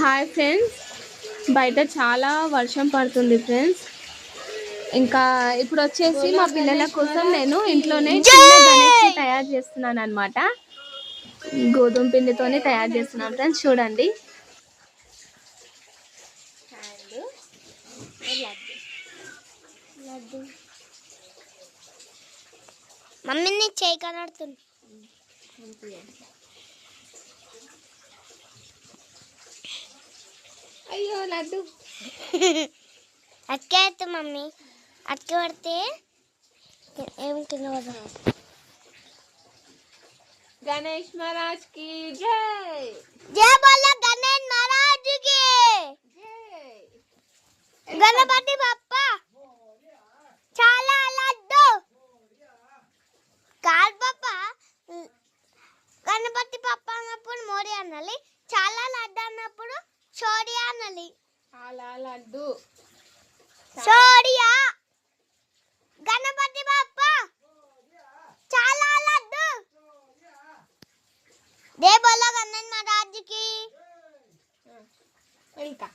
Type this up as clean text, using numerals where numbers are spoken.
Hi friends, బయట చాలా వర్షం పడుతుంది ఫ్రెండ్స్. ఇంకా ఇప్పుడు వచ్చేసి మా పిల్లల కోసం నేను ఇంట్లోనే చిన్న గణేష్ని తయారు చేస్తున్నాను అనమాట. గోధుమ పిండితోనే తయారు చేస్తున్నాను ఫ్రెండ్స్, చూడండి. మమ్మీని చేయి కనడుతుంది. అయ్యో లడ్డు అక్కే అయితే మమ్మీ అక్కే పడితే ఏం కింద పడదు. గణేష్ మహారాజ్ కి జై. జై బోలో గణేష్ మహారాజ్ కి జై. గణపతి బప్పా చాలా లడ్డు కాదు పాపా. గణపతి పప్ప అన్నప్పుడు మోరి అనాలి, చాలా లడ్డు అన్నప్పుడు సోడియా అనాలి. చాలా లడ్డు సోడియా. గణపతి బప్ప చాలా లడ్డు. జై బోలో గణేష్ మహారాజ్ కి. ఇంకా